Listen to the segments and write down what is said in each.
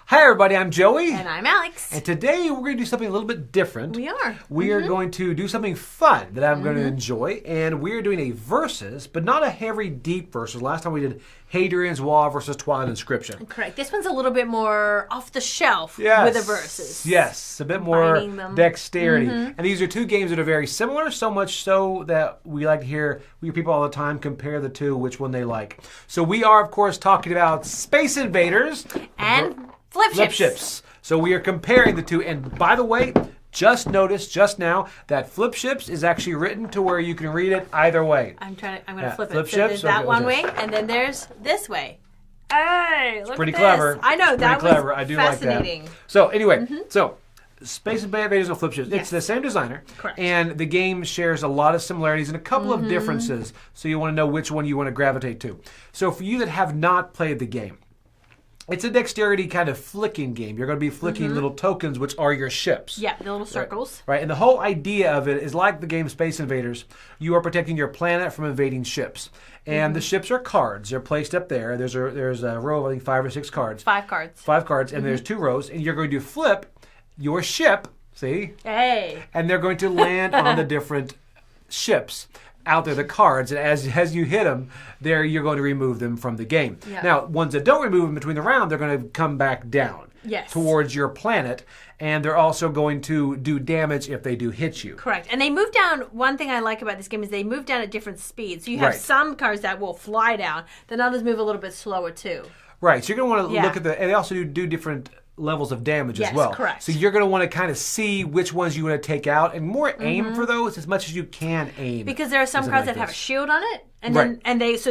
Hi everybody, I'm Joey. And I'm Alex. And today we're going to do something a little bit different. We are. We are going to do something fun that I'm going to enjoy. And we're doing a versus, but not a heavy, deep versus. Last time we did Hadrian's Wall versus Twilight Inscription. Correct. This one's a little bit more off the shelf with the versus. Yes, a bit more dexterity. And these are two games that are very similar, so much so that we like to hear people all the time compare the two, which one they like. So we are, of course, talking about Space Invaders and Flipships. So we are comparing the two. And by the way, just noticed just now that Flipships is actually written to where you can read it either way. I'm going to flip it. Flipships, So there's that one way, and then there's this way. Hey, look pretty at clever. this. I know, it's that pretty clever. was I do fascinating. like that. So anyway, so Space Invaders and Flipships. Yes. It's the same designer. Correct. And the game shares a lot of similarities and a couple of differences. So you want to know which one you want to gravitate to. So for you that have not played the game, it's a dexterity kind of flicking game. You're going to be flicking little tokens, which are your ships. Yeah, the little circles. Right. And the whole idea of it is like the game Space Invaders. You are protecting your planet from invading ships. And the ships are cards. They're placed up there. There's a row of, I think, 5 or 6 cards. 5 cards. 5 cards, and there's 2 rows. And you're going to flip your ship, see? Hey. And they're going to land on the different ships out there, the cards, and as you hit them, you're going to remove them from the game. Yeah. Now, ones that don't remove them between the round, they're going to come back down towards your planet, and they're also going to do damage if they do hit you. Correct. And they move down, one thing I like about this game is they move down at different speeds. So you have some cards that will fly down, then others move a little bit slower too. Right, so you're going to want to look at and they also do different levels of damage as well. Correct. So you're going to want to kind of see which ones you want to take out and more aim for those as much as you can aim. Because there are some cards that have a shield on it, and then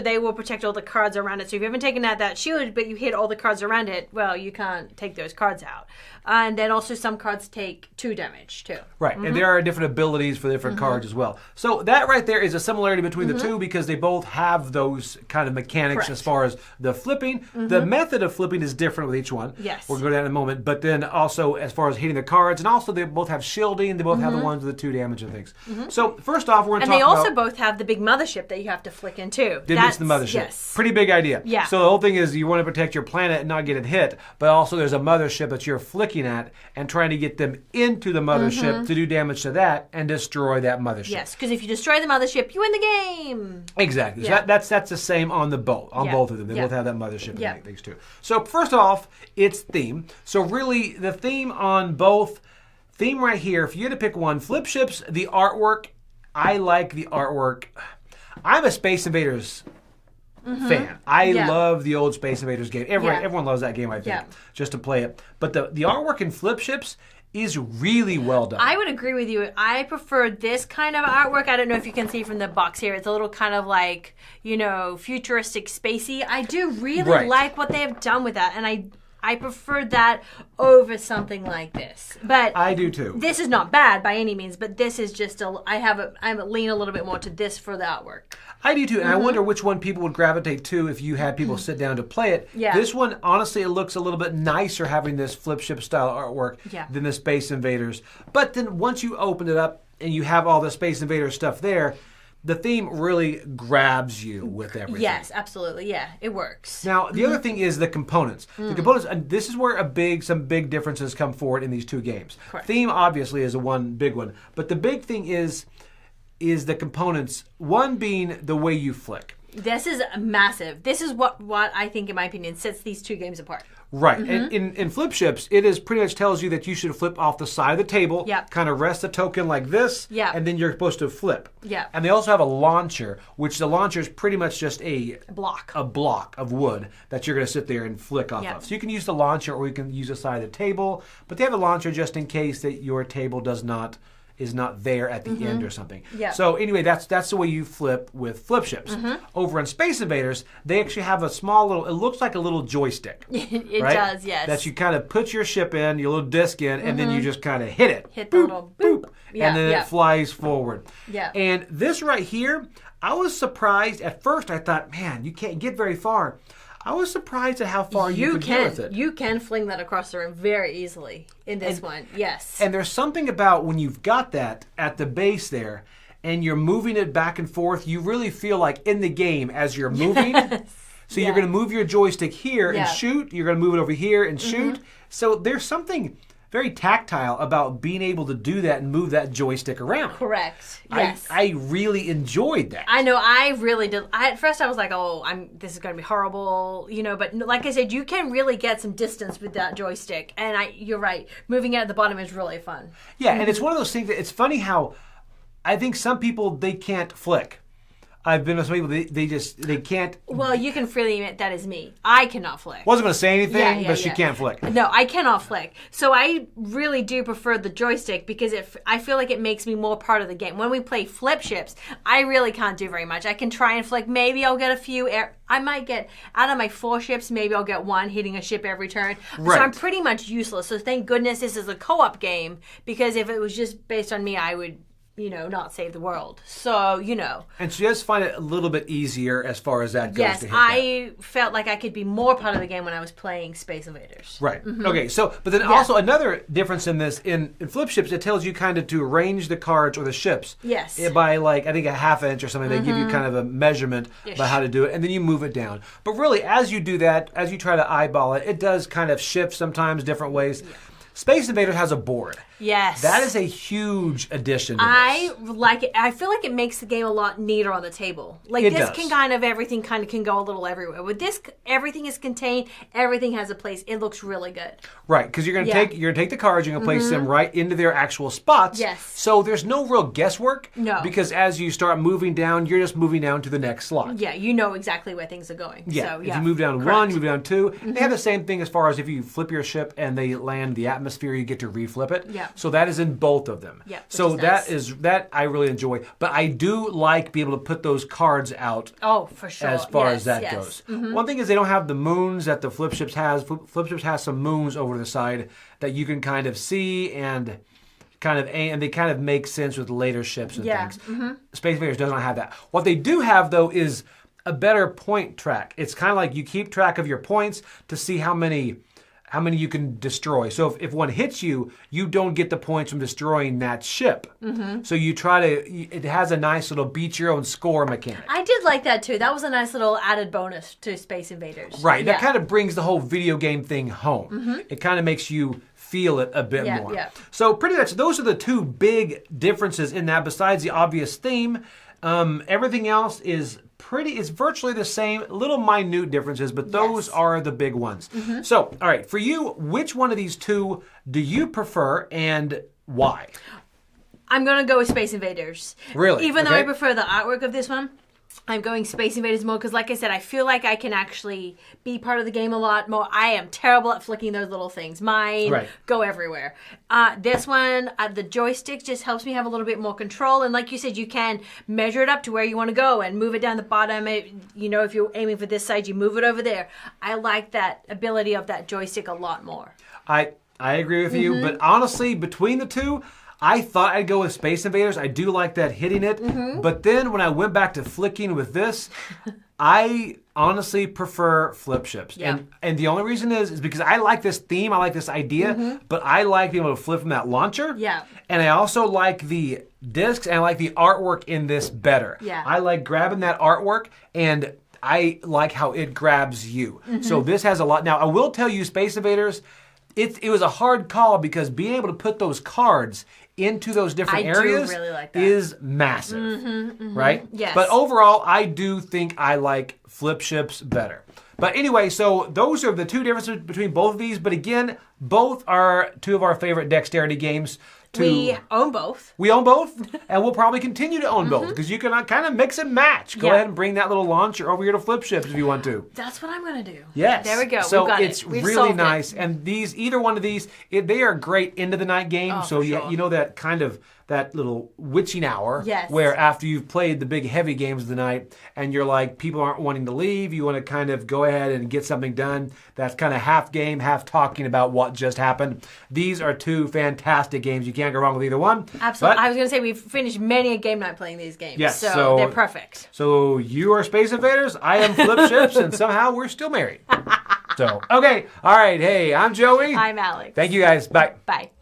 they will protect all the cards around it. So if you haven't taken out that shield, but you hit all the cards around it, well, you can't take those cards out. And then also some cards take 2 damage too. Right, and there are different abilities for different cards as well. So that right there is a similarity between the two because they both have those kind of mechanics as far as the flipping. The method of flipping is different with each one. Yes. We'll go to that in a moment. But then also as far as hitting the cards, and also they both have shielding. They both have the ones with the 2 damage and things. So first off, we're going to talk about... And they also both have the big mothership that you have to flick in too. Did mention the mothership. Yes. Pretty big idea. Yeah. So the whole thing is you want to protect your planet and not get it hit, but also there's a mothership that you're flicking at and trying to get them into the mothership to do damage to that and destroy that mothership. Yes, because if you destroy the mothership, you win the game. Exactly. Yeah. So that's the same on both of them. They both have that mothership and things too. So first off, it's theme. So really the theme on both, theme right here, if you had to pick one, Flipships, the artwork, I like the artwork. I'm a Space Invaders fan. I love the old Space Invaders game. Everyone loves that game, I think, just to play it. But the artwork in Flipships is really well done. I would agree with you. I prefer this kind of artwork. I don't know if you can see from the box here. It's a little kind of like, futuristic, spacey. I do really like what they have done with that, and I prefer that over something like this. But I do too. This is not bad by any means, but this is just I lean a little bit more to this for the artwork. I do too, and I wonder which one people would gravitate to if you had people sit down to play it. Yeah. This one, honestly, it looks a little bit nicer having this Flipship style artwork than the Space Invaders. But then once you open it up and you have all the Space Invaders stuff there, the theme really grabs you with everything. Yes, absolutely. Yeah, it works. Now, the other thing is the components. The components, and this is where some big differences come forward in these two games. Correct. Theme, obviously, is one big one. But the big thing is the components, one being the way you flick. This is massive. This is what I think, in my opinion, sets these two games apart. Right. And in Flipships, it is pretty much tells you that you should flip off the side of the table, kind of rest the token like this, and then you're supposed to flip. Yeah. And they also have a launcher, which the launcher is pretty much just a block of wood that you're going to sit there and flick off of. So you can use the launcher or you can use the side of the table, but they have a launcher just in case that your table is not there at the end or something. Yeah. So anyway, that's the way you flip with Flipships. Over on Space Invaders, they actually have a small little, it looks like a little joystick. It does, yes. That you kind of put your ship in, your little disc in, and then you just kind of hit it. Hit the little boop. And then it flies forward. Yeah. And this right here, I was surprised. At first, I thought, man, you can't get very far. I was surprised at how far you could get with it. You can fling that across the room very easily in this one, yes. And there's something about when you've got that at the base there, and you're moving it back and forth, you really feel like in the game as you're moving. So you're going to move your joystick here and shoot. You're going to move it over here and shoot. So there's something very tactile about being able to do that and move that joystick around. Correct. Yes. I really enjoyed that. I know, I really did. At first I was like, this is going to be horrible, but like I said, you can really get some distance with that joystick. And you're right, moving it at the bottom is really fun. Yeah, and it's one of those things that it's funny how I think some people, they can't flick. I've been with some people, they can't. Well, you can freely admit that is me. I cannot flick. Wasn't going to say anything, but she can't flick. No, I cannot flick. So I really do prefer the joystick because I feel like it makes me more part of the game. When we play Flipships, I really can't do very much. I can try and flick. Maybe I'll get a few. I might get, out of my 4 ships, maybe I'll get 1 hitting a ship every turn. Right. So I'm pretty much useless. So thank goodness this is a co-op game, because if it was just based on me, I would not save the world. So, And so you just find it a little bit easier as far as that goes. Yes, I felt like I could be more part of the game when I was playing Space Invaders. Right. Okay, so, but then also another difference in this, in Flipships, it tells you kind of to arrange the cards or the ships. Yes. By I think a half inch or something. They give you kind of a measurement about how to do it, and then you move it down. But really, as you do that, as you try to eyeball it, it does kind of shift sometimes different ways. Yeah. Space Invaders has a board. Yes. That is a huge addition to I like it. I feel like it makes the game a lot neater on the table. Like, this can kind of, everything kind of can go a little everywhere. With this, everything is contained. Everything has a place. It looks really good. Right, because you're going to take the cards, you're going to place them right into their actual spots. Yes. So there's no real guesswork. No. Because as you start moving down, you're just moving down to the next slot. Yeah, you know exactly where things are going. Yeah. So, if you move down 1, you move down 2. They have the same thing as far as if you flip your ship and they land the atmosphere, you get to reflip it. Yeah. So that is in both of them. Yeah. So that I really enjoy. But I do like being able to put those cards out. Oh, for sure. As far as that goes. One thing is they don't have the moons that the Flipships has. Flipships has some moons over the side that you can kind of see and they kind of make sense with later ships and things. Space Invaders does not have that. What they do have, though, is a better point track. It's kind of like you keep track of your points to see how many you can destroy. So if one hits you, you don't get the points from destroying that ship. So you it has a nice little beat your own score mechanic. I did like that too. That was a nice little added bonus to Space Invaders. Right. That kind of brings the whole video game thing home. It kind of makes you feel it a bit more. Yeah. So pretty much those are the two big differences in that, besides the obvious theme. Everything else is virtually the same, little minute differences, but those are the big ones. So, all right, for you, which one of these two do you prefer and why? I'm going to go with Space Invaders. Really? Even though I prefer the artwork of this one, I'm going Space Invaders more because, like I said, I feel like I can actually be part of the game a lot more. I am terrible at flicking those little things. Mine go everywhere. This one, the joystick just helps me have a little bit more control. And like you said, you can measure it up to where you want to go and move it down the bottom. If you're aiming for this side, you move it over there. I like that ability of that joystick a lot more. I agree with you, but honestly, between the two, I thought I'd go with Space Invaders. I do like that hitting it. But then when I went back to flicking with this, I honestly prefer Flipships. Yeah. And the only reason is because I like this theme, I like this idea, but I like being able to flip from that launcher. Yeah. And I also like the discs and I like the artwork in this better. Yeah. I like grabbing that artwork and I like how it grabs you. So this has a lot. Now, I will tell you, Space Invaders, it was a hard call because being able to put those cards into those different areas really like that. is massive, right? Yes. But overall, I do think I like Flipships better. But anyway, so those are the two differences between both of these. But again, both are two of our favorite dexterity games. We own both. We own both, and we'll probably continue to own both because you can kind of mix and match. Go ahead and bring that little launcher over here to Flipships if you want to. That's what I'm going to do. Yes. There we go. So We've got it's We've really solved nice. it. And either one of these, they are great end of the night games. Oh, so for sure. you know that kind of that little witching hour Yes. where after you've played the big heavy games of the night and you're like, people aren't wanting to leave, you want to kind of go ahead and get something done. That's kind of half game, half talking about what just happened. These are two fantastic games. You can't go wrong with either one. Absolutely. But I was going to say we've finished many a game night playing these games. Yes, so so they're perfect. So you are Space Invaders, I am Flipships, and somehow we're still married. So, okay. All right. Hey, I'm Joey. I'm Alex. Thank you guys. Bye. Bye.